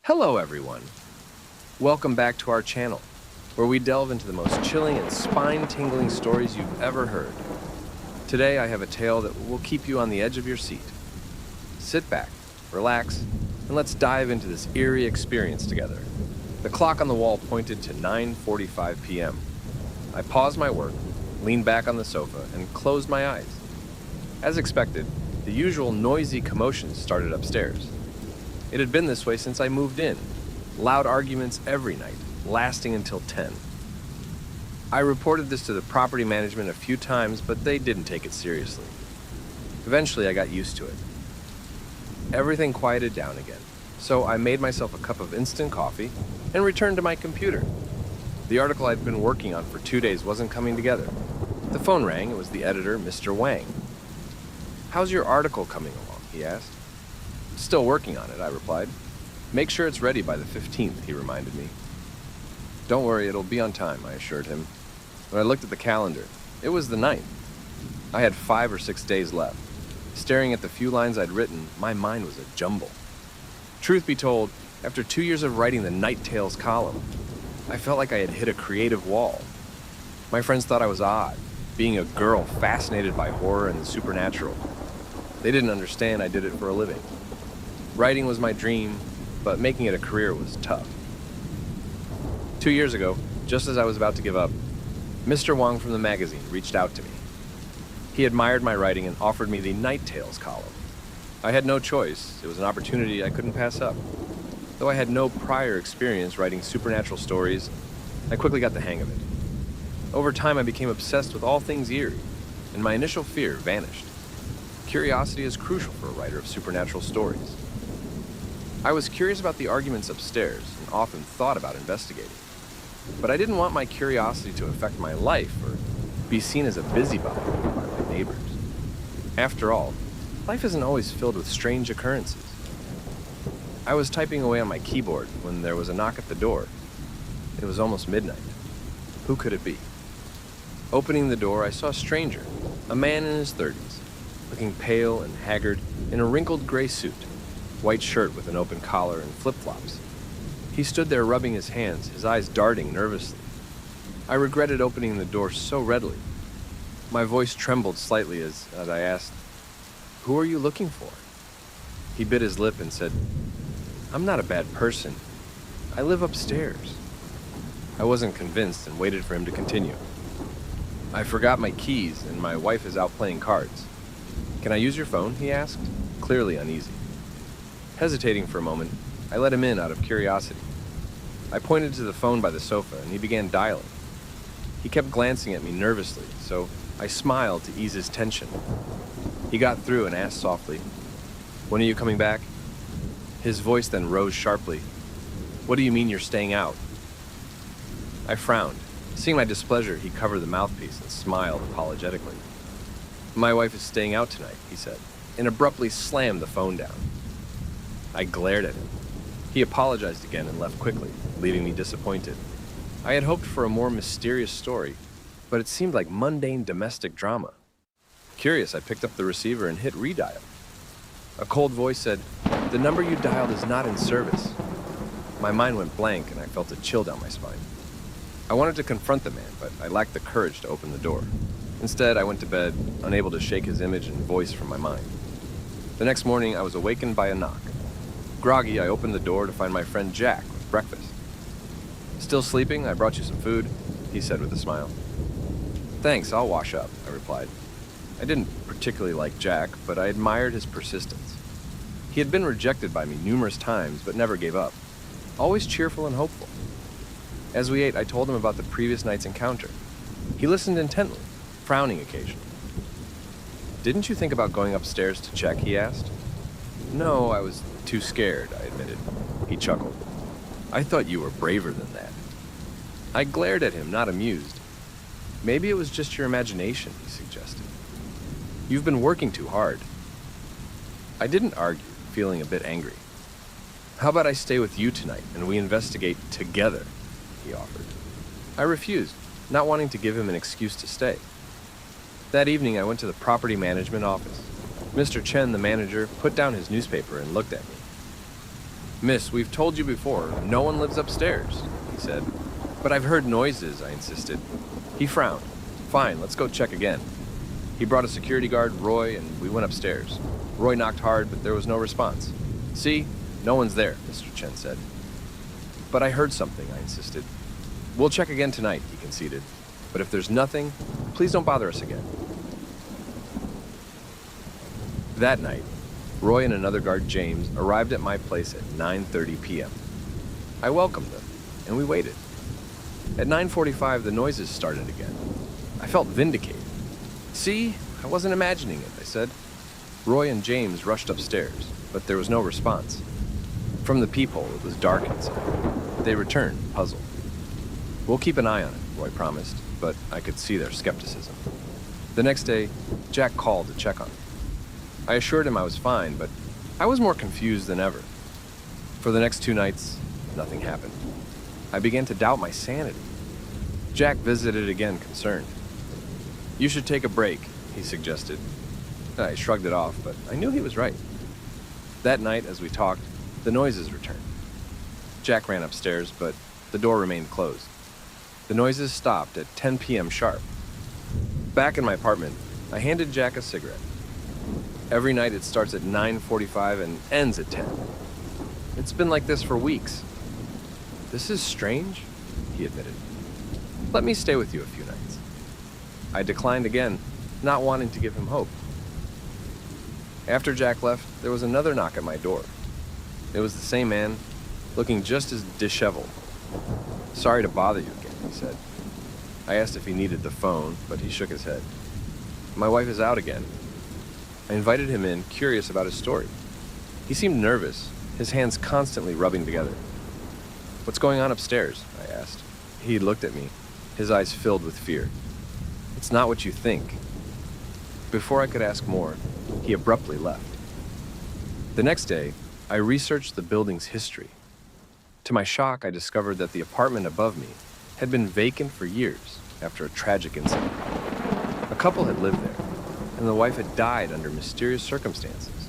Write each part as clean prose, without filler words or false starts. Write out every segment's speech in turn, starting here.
Hello everyone! Welcome back to our channel, where we delve into the most chilling and spine-tingling stories you've ever heard. Today I have a tale that will keep you on the edge of your seat. Sit back, relax, and let's dive into this eerie experience together. The clock on the wall pointed to 9:45 p.m. I paused my work, leaned back on the sofa, and closed my eyes. As expected, the usual noisy commotion started upstairs. It had been this way since I moved in. Loud arguments every night, lasting until 10. I reported this to the property management a few times, but they didn't take it seriously. Eventually, I got used to it. Everything quieted down again, so I made myself a cup of instant coffee and returned to my computer. The article I'd been working on for 2 days wasn't coming together. The phone rang. It was the editor, Mr. Wang. "How's your article coming along?" he asked. "Still working on it," I replied. "Make sure it's ready by the 15th, he reminded me. "Don't worry, it'll be on time," I assured him. When I looked at the calendar, it was the 9th. I had 5 or 6 days left. Staring at the few lines I'd written, my mind was a jumble. Truth be told, after 2 years of writing the Night Tales column, I felt like I had hit a creative wall. My friends thought I was odd, being a girl fascinated by horror and the supernatural. They didn't understand I did it for a living. Writing was my dream, but making it a career was tough. 2 years ago, just as I was about to give up, Mr. Wang from the magazine reached out to me. He admired my writing and offered me the Night Tales column. I had no choice. It was an opportunity I couldn't pass up. Though I had no prior experience writing supernatural stories, I quickly got the hang of it. Over time, I became obsessed with all things eerie, and my initial fear vanished. Curiosity is crucial for a writer of supernatural stories. I was curious about the arguments upstairs and often thought about investigating. But I didn't want my curiosity to affect my life or be seen as a busybody by my neighbors. After all, life isn't always filled with strange occurrences. I was typing away on my keyboard when there was a knock at the door. It was almost midnight. Who could it be? Opening the door, I saw a stranger, a man in his 30s, looking pale and haggard in a wrinkled gray suit, white shirt with an open collar and flip-flops. He stood there rubbing his hands, his eyes darting nervously. I regretted opening the door so readily. My voice trembled slightly as I asked, "Who are you looking for?" He bit his lip and said, "I'm not a bad person. I live upstairs." I wasn't convinced and waited for him to continue. "I forgot my keys and my wife is out playing cards. Can I use your phone?" he asked, clearly uneasy. Hesitating for a moment, I let him in out of curiosity. I pointed to the phone by the sofa and he began dialing. He kept glancing at me nervously, so I smiled to ease his tension. He got through and asked softly, "When are you coming back?" His voice then rose sharply. "What do you mean you're staying out?" I frowned. Seeing my displeasure, he covered the mouthpiece and smiled apologetically. "My wife is staying out tonight," he said, and abruptly slammed the phone down. I glared at him. He apologized again and left quickly, leaving me disappointed. I had hoped for a more mysterious story, but it seemed like mundane domestic drama. Curious, I picked up the receiver and hit redial. A cold voice said, "The number you dialed is not in service." My mind went blank and I felt a chill down my spine. I wanted to confront the man, but I lacked the courage to open the door. Instead, I went to bed, unable to shake his image and voice from my mind. The next morning, I was awakened by a knock. Groggy, I opened the door to find my friend Jack with breakfast. "Still sleeping? I brought you some food," he said with a smile. "Thanks, I'll wash up," I replied. I didn't particularly like Jack, but I admired his persistence. He had been rejected by me numerous times, but never gave up. Always cheerful and hopeful. As we ate, I told him about the previous night's encounter. He listened intently, frowning occasionally. "Didn't you think about going upstairs to check?" he asked. "No, I was too scared," I admitted. He chuckled. "I thought you were braver than that." I glared at him, not amused. "Maybe it was just your imagination," he suggested. "You've been working too hard." I didn't argue, feeling a bit angry. "How about I stay with you tonight and we investigate together?" he offered. I refused, not wanting to give him an excuse to stay. That evening, I went to the property management office. Mr. Chen, the manager, put down his newspaper and looked at me. Miss, we've told you before, no one lives upstairs, he said. But I've heard noises, I insisted. He frowned. Fine, let's go check again. He brought a security guard, Roy, and we went upstairs. Roy knocked hard, but there was no response. See? No one's there, Mr. Chen said. But I heard something, I insisted. We'll check again tonight, he conceded. But if there's nothing, please don't bother us again. That night, Roy and another guard, James, arrived at my place at 9:30 p.m. I welcomed them, and we waited. At 9:45, the noises started again. I felt vindicated. See, I wasn't imagining it, I said. Roy and James rushed upstairs, but there was no response. From the peephole, it was dark inside. They returned, puzzled. We'll keep an eye on it, Roy promised, but I could see their skepticism. The next day, Jack called to check on me. I assured him I was fine, but I was more confused than ever. For the next 2 nights, nothing happened. I began to doubt my sanity. Jack visited again, concerned. You should take a break, he suggested. I shrugged it off, but I knew he was right. That night, as we talked, the noises returned. Jack ran upstairs, but the door remained closed. The noises stopped at 10 p.m. sharp. Back in my apartment, I handed Jack a cigarette. Every night it starts at 9:45 and ends at 10. It's been like this for weeks. This is strange, he admitted. Let me stay with you a few nights. I declined again, not wanting to give him hope. After Jack left, there was another knock at my door. It was the same man, looking just as disheveled. Sorry to bother you again, he said. I asked if he needed the phone, but he shook his head. My wife is out again. I invited him in, curious about his story. He seemed nervous, his hands constantly rubbing together. What's going on upstairs? I asked. He looked at me, his eyes filled with fear. It's not what you think. Before I could ask more, he abruptly left. The next day, I researched the building's history. To my shock, I discovered that the apartment above me had been vacant for years after a tragic incident. A couple had lived there, and the wife had died under mysterious circumstances.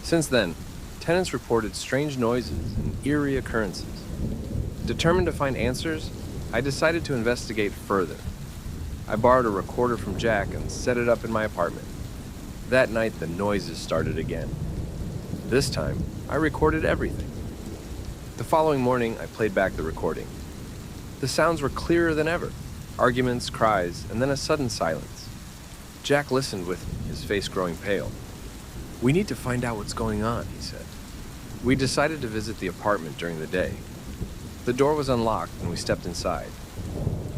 Since then, tenants reported strange noises and eerie occurrences. Determined to find answers, I decided to investigate further. I borrowed a recorder from Jack and set it up in my apartment. That night, the noises started again. This time, I recorded everything. The following morning, I played back the recording. The sounds were clearer than ever. Arguments, cries, and then a sudden silence. Jack listened with me, his face growing pale. We need to find out what's going on, he said. We decided to visit the apartment during the day. The door was unlocked and we stepped inside.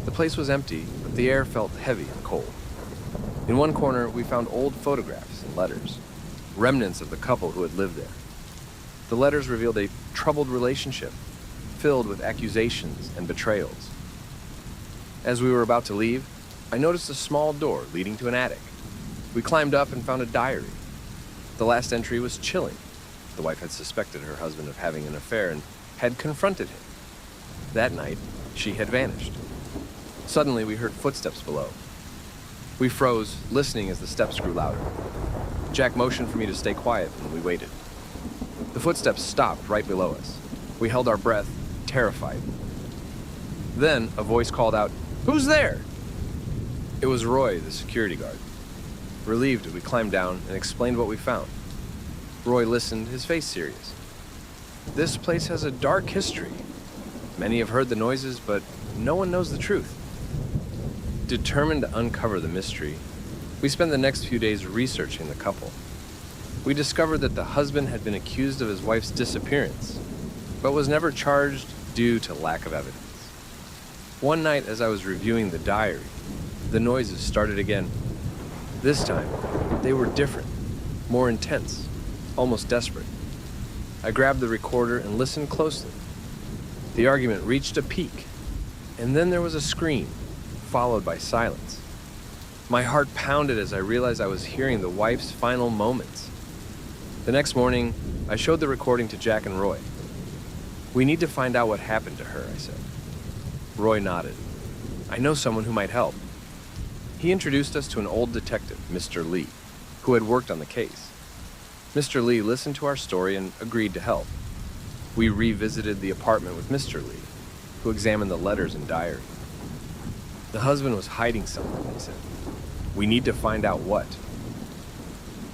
The place was empty, but the air felt heavy and cold. In one corner, we found old photographs and letters, remnants of the couple who had lived there. The letters revealed a troubled relationship, filled with accusations and betrayals. As we were about to leave, I noticed a small door leading to an attic. We climbed up and found a diary. The last entry was chilling. The wife had suspected her husband of having an affair and had confronted him. That night, she had vanished. Suddenly, we heard footsteps below. We froze, listening as the steps grew louder. Jack motioned for me to stay quiet, and we waited. The footsteps stopped right below us. We held our breath, terrified. Then, a voice called out, "Who's there?" It was Roy, the security guard. Relieved, we climbed down and explained what we found. Roy listened, his face serious. This place has a dark history. Many have heard the noises, but no one knows the truth. Determined to uncover the mystery, we spent the next few days researching the couple. We discovered that the husband had been accused of his wife's disappearance, but was never charged due to lack of evidence. One night, as I was reviewing the diary, the noises started again. This time, they were different, more intense, almost desperate. I grabbed the recorder and listened closely. The argument reached a peak, and then there was a scream, followed by silence. My heart pounded as I realized I was hearing the wife's final moments. The next morning, I showed the recording to Jack and Roy. We need to find out what happened to her, I said. Roy nodded. I know someone who might help. He introduced us to an old detective, Mr. Lee, who had worked on the case. Mr. Lee listened to our story and agreed to help. We revisited the apartment with Mr. Lee, who examined the letters and diary. The husband was hiding something, he said. We need to find out what.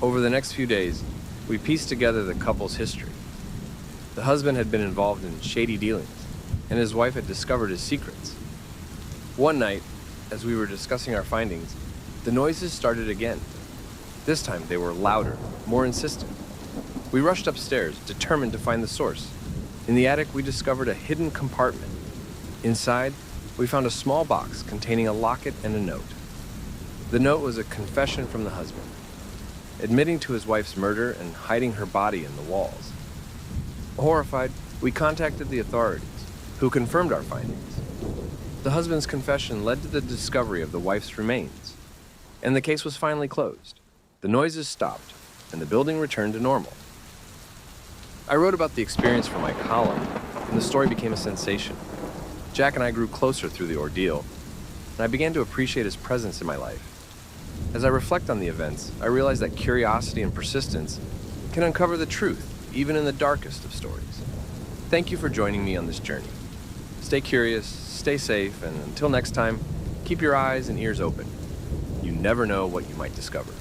Over the next few days, we pieced together the couple's history. The husband had been involved in shady dealings, and his wife had discovered his secrets. One night, as we were discussing our findings, the noises started again. This time they were louder, more insistent. We rushed upstairs, determined to find the source. In the attic, we discovered a hidden compartment. Inside, we found a small box containing a locket and a note. The note was a confession from the husband, admitting to his wife's murder and hiding her body in the walls. Horrified, we contacted the authorities, who confirmed our findings. The husband's confession led to the discovery of the wife's remains, and the case was finally closed. The noises stopped, and the building returned to normal. I wrote about the experience for my column, and the story became a sensation. Jack and I grew closer through the ordeal, and I began to appreciate his presence in my life. As I reflect on the events, I realize that curiosity and persistence can uncover the truth, even in the darkest of stories. Thank you for joining me on this journey. Stay curious, stay safe, and until next time, keep your eyes and ears open. You never know what you might discover.